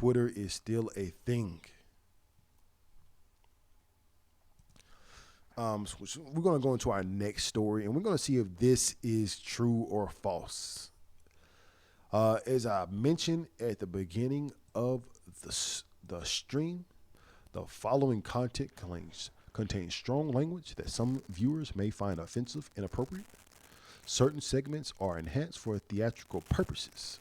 Twitter is still a thing. So we're going to go into our next story, and we're going to see if this is true or false. As I mentioned at the beginning of the stream, the following content contains strong language that some viewers may find offensive, inappropriate. Certain segments are enhanced for theatrical purposes.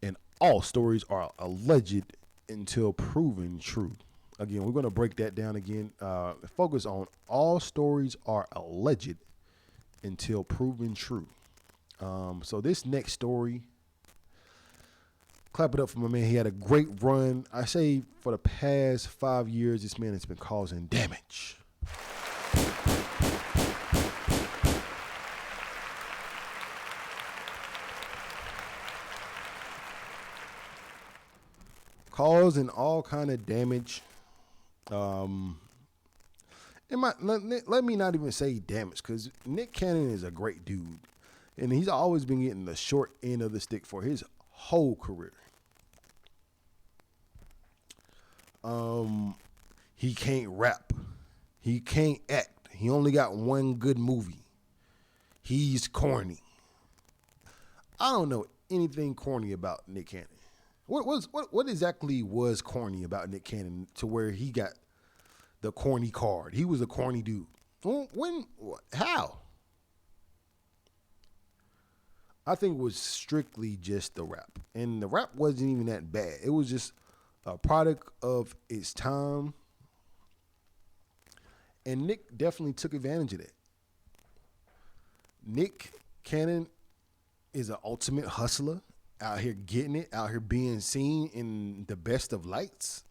And all stories are alleged until proven true. Again, we're going to break that down again. Focus on all stories are alleged until proven true. So this next story, clap it up for my man. He had a great run. I say for the past 5 years, this man has been causing damage. Causing all kind of damage. Let me not even say damage, because Nick Cannon is a great dude. And he's always been getting the short end of the stick for his whole career. He can't rap. He can't act. He only got one good movie. He's corny. I don't know anything corny about Nick Cannon. What exactly was corny about Nick Cannon to where he got the corny card? He was a corny dude. When? How? I think it was strictly just the rap. And the rap wasn't even that bad. It was just a product of its time. And Nick definitely took advantage of that. Nick Cannon is an ultimate hustler, out here getting it, out here being seen in the best of lights.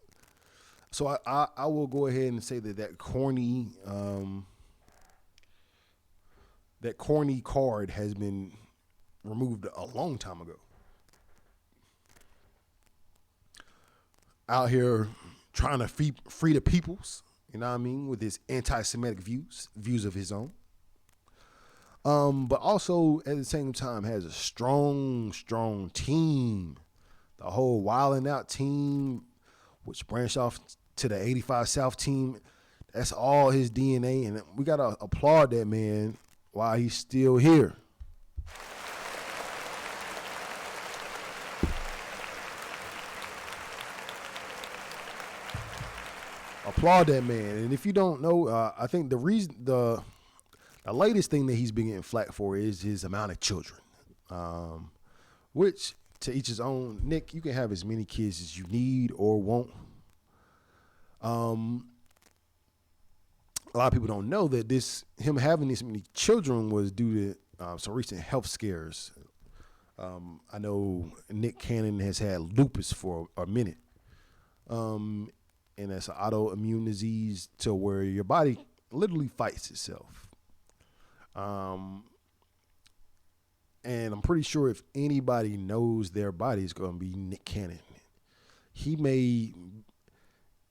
So I will go ahead and say that corny card has been removed a long time ago. Out here trying to free the peoples, you know what I mean, with his anti-Semitic views of his own. But also at the same time has a strong team. The whole Wildin' Out team, which branched off to the 85 South team, that's all his DNA, and we gotta applaud that man while he's still here. Applaud that man. And if you don't know, I think the latest thing that he's been getting flack for is his amount of children, which to each his own. Nick, you can have as many kids as you need or want. A lot of people don't know that him having this many children was due to some recent health scares. I know Nick Cannon has had lupus for a minute. And that's an autoimmune disease to where your body literally fights itself. And I'm pretty sure if anybody knows their body, it's going to be Nick Cannon. He may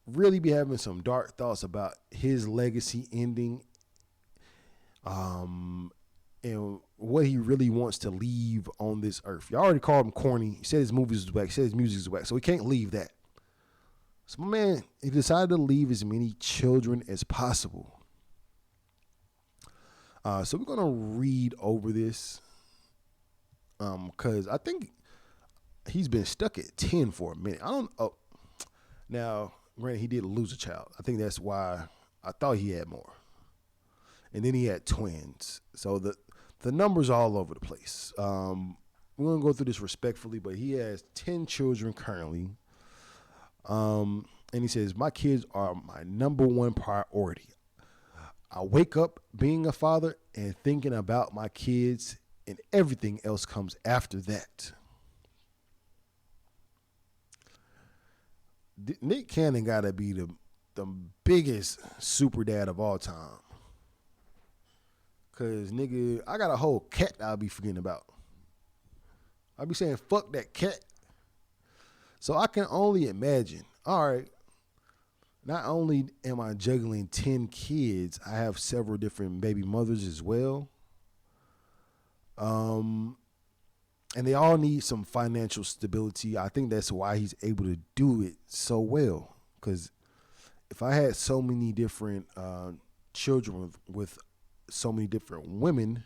really be having some dark thoughts about his legacy ending, and what he really wants to leave on this earth. You already called him corny. He said his movies was whack. He said his music was whack. So he can't leave that. So my man, he decided to leave as many children as possible. So we're gonna read over this, because I think he's been stuck at 10 for a minute. I don't. Oh, now, granted, he did lose a child. I think that's why I thought he had more. And then he had twins. So the numbers are all over the place. We're gonna go through this respectfully, but he has 10 children currently. And he says, my kids are my number one priority. I wake up being a father and thinking about my kids, and everything else comes after that. Nick Cannon got to be the biggest super dad of all time. Because, nigga, I got a whole cat I'll be forgetting about. I'll be saying, fuck that cat. So I can only imagine, all right, not only am I juggling 10 kids, I have several different baby mothers as well. and they all need some financial stability. I think that's why he's able to do it so well. Because if I had so many different children with so many different women,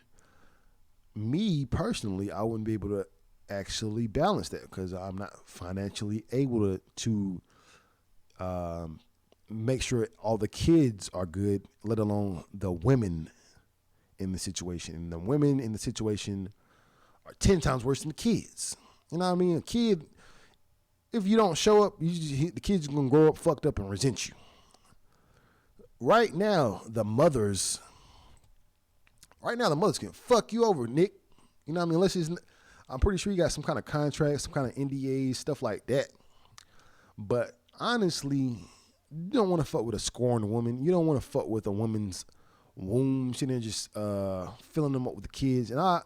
me personally, I wouldn't be able to actually balance that because I'm not financially able to make sure all the kids are good, let alone the women in the situation. And the women in the situation are 10 times worse than the kids. You know what I mean? A kid, if you don't show up, the kid's going to grow up fucked up and resent you. Right now, the mothers can fuck you over, Nick. You know what I mean? I'm pretty sure you got some kind of contract, some kind of NDA, stuff like that. But honestly, you don't want to fuck with a scorned woman. You don't want to fuck with a woman's womb. She didn't just filling them up with the kids. And I,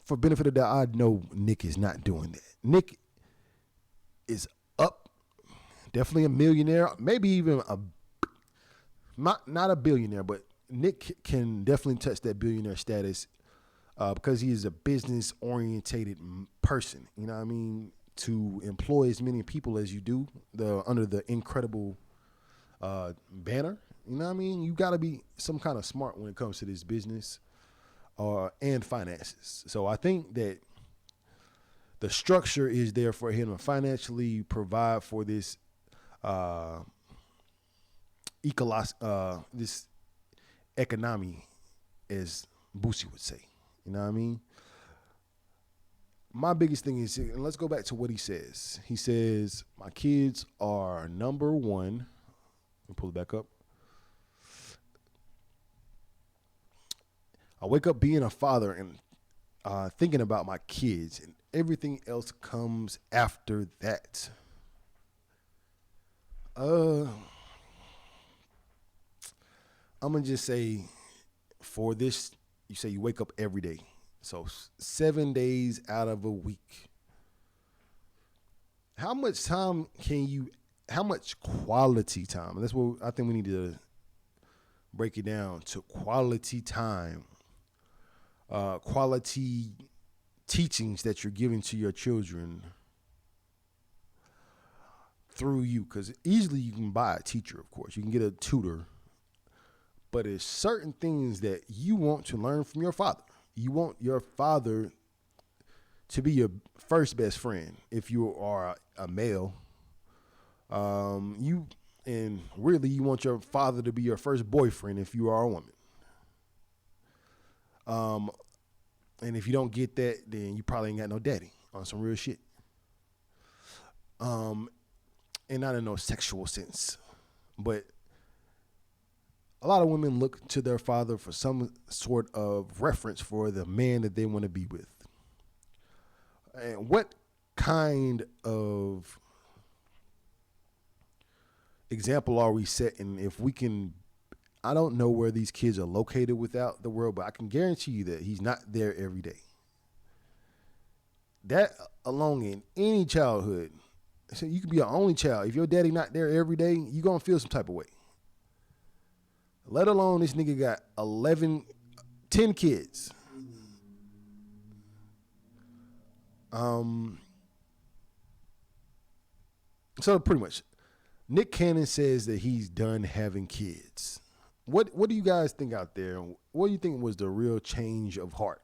for benefit of that, I know Nick is not doing that. Nick is up, definitely a millionaire, maybe even not a billionaire, but Nick can definitely touch that billionaire status because he is a business-orientated person. You know what I mean? To employ as many people as you do under the incredible banner. You know what I mean? You got to be some kind of smart when it comes to this business and finances. So I think that the structure is there for him to financially provide for this this economy, as Boosie would say. You know what I mean? My biggest thing is, and let's go back to what he says. He says, my kids are number one. Let me pull it back up. I wake up being a father and thinking about my kids, and everything else comes after that. I'm going to just say, for this, you say you wake up every day. So 7 days out of a week. How much time how much quality time? And that's what I think we need to break it down to: quality time, quality teachings that you're giving to your children through you. Because easily you can buy a teacher, of course. You can get a tutor. But there's certain things that you want to learn from your father. You want your father to be your first best friend if you are a male. You want your father to be your first boyfriend if you are a woman. And if you don't get that, then you probably ain't got no daddy on some real shit. And not in no sexual sense, but a lot of women look to their father for some sort of reference for the man that they want to be with. And what kind of example are we setting if we can? I don't know where these kids are located without the world, but I can guarantee you that he's not there every day. That alone in any childhood, so you could be an only child. If your daddy not there every day, you're going to feel some type of way. Let alone this nigga got 10 kids. So pretty much, Nick Cannon says that he's done having kids. What do you guys think out there? What do you think was the real change of heart?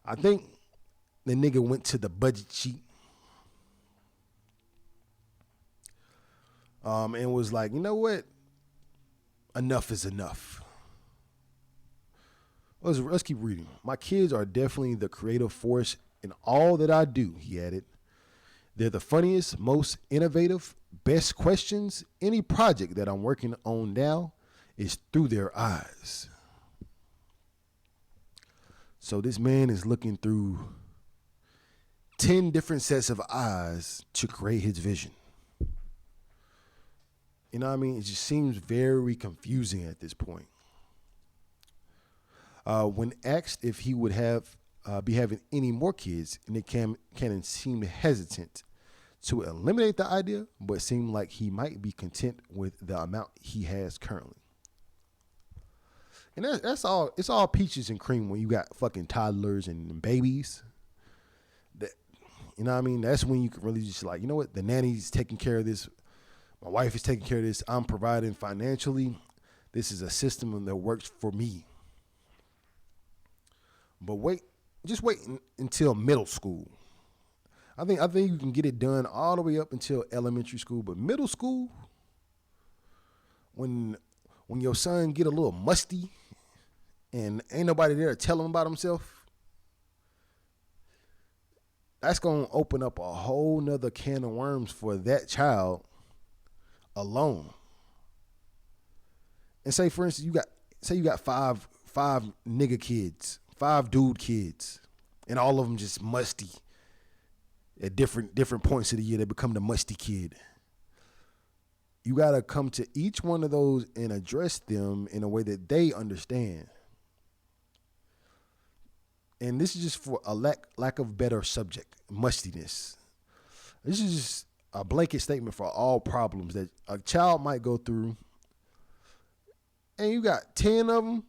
I think the nigga went to the budget sheet and was like, you know what? Enough is enough. Let's keep reading. My kids are definitely the creative force in all that I do, he added. They're the funniest, most innovative, best questions. Any project that I'm working on now is through their eyes. So this man is looking through 10 different sets of eyes to create his vision. You know what I mean? It just seems very confusing at this point. When asked if he would be having any more kids, Nick Cannon seemed hesitant to eliminate the idea, but seemed like he might be content with the amount he has currently. And that's all. It's all peaches and cream when you got fucking toddlers and babies. That, you know what I mean? That's when you can really just like, you know what? The nanny's taking care of this. My wife is taking care of this. I'm providing financially. This is a system that works for me. But just wait until middle school. I think you can get it done all the way up until elementary school, but middle school, when your son get a little musty and ain't nobody there to tell him about himself, that's gonna open up a whole nother can of worms for that child alone. And say, for instance, you got five nigga kids, 5 dude kids, and all of them just musty. At different points of the year, they become the musty kid. You gotta come to each one of those and address them in a way that they understand. And this is just for a lack of better subject, mustiness. This is just a blanket statement for all problems that a child might go through. And you got 10 of them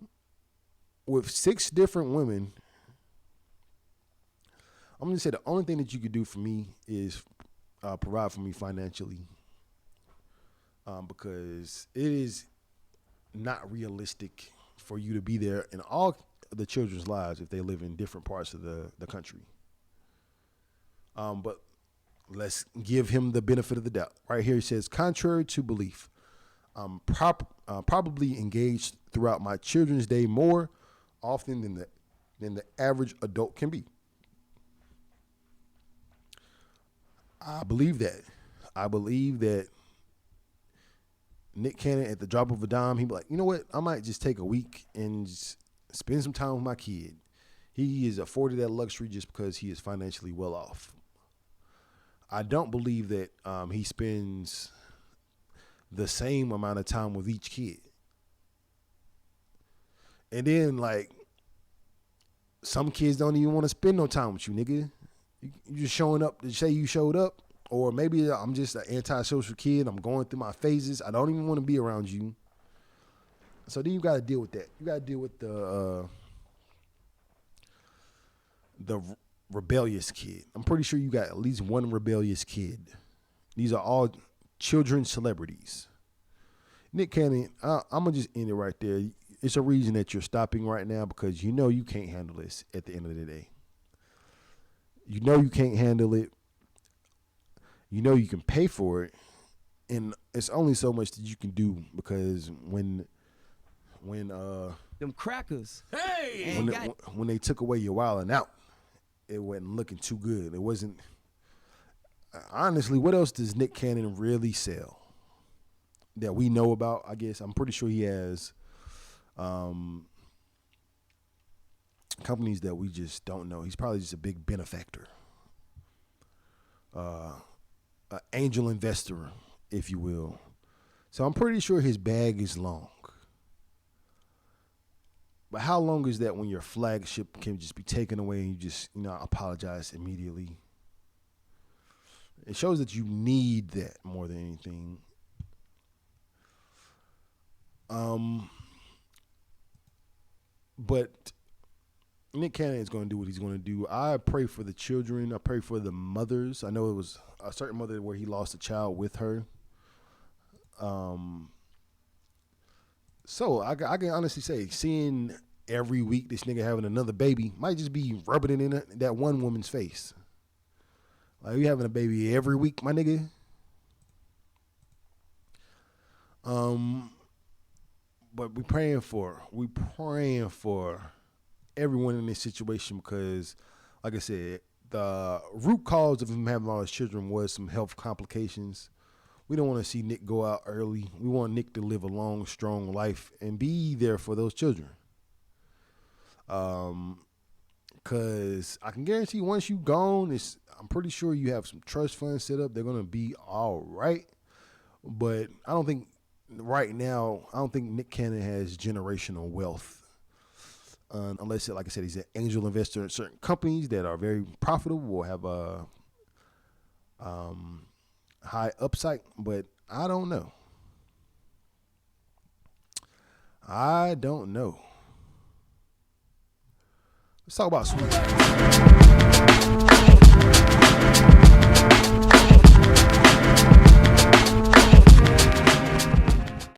with 6 different women. I'm going to say the only thing that you could do for me is provide for me financially. Because it is not realistic for you to be there in all the children's lives if they live in different parts of the country. But let's give him the benefit of the doubt. Right here it says, contrary to belief, I'm probably engaged throughout my children's day more often than the average adult can be. I believe that. I believe that Nick Cannon, at the drop of a dime, he'd be like, you know what? I might just take a week and just spend some time with my kid. He is afforded that luxury just because he is financially well off. I don't believe that he spends the same amount of time with each kid. And then, like, some kids don't even want to spend no time with you, nigga. You just showing up to say you showed up. Or maybe I'm just an antisocial kid. I'm going through my phases. I don't even want to be around you. So then you got to deal with that. You got to deal with the rebellious kid. I'm pretty sure you got at least one rebellious kid. These are all children celebrities. Nick Cannon, I'm going to just end it right there. It's a reason that you're stopping right now because you know you can't handle this at the end of the day. You know you can't handle it. You know you can pay for it, and it's only so much that you can do because when them crackers, when they took away your wilding out, it wasn't looking too good. It wasn't. Honestly, what else does Nick Cannon really sell that we know about? I guess I'm pretty sure he has companies that we just don't know. He's probably just a big benefactor. An angel investor, if you will. So I'm pretty sure his bag is long. But how long is that when your flagship can just be taken away and you just, apologize immediately? It shows that you need that more than anything. But Nick Cannon is going to do what he's going to do. I pray for the children. I pray for the mothers. I know it was a certain mother where he lost a child with her. So I can honestly say, seeing every week this nigga having another baby might just be rubbing it in that one woman's face. Like, you having a baby every week, my nigga? But we praying for everyone in this situation because, like I said, the root cause of him having all his children was some health complications. We don't want to see Nick go out early. We want Nick to live a long, strong life and be there for those children. Because I can guarantee once you gone, I'm pretty sure you have some trust funds set up. They're going to be all right. But I don't think right now, Nick Cannon has generational wealth. Unless, like I said, he's an angel investor in certain companies that are very profitable or have a high upside. But I don't know. Let's talk about Sweet.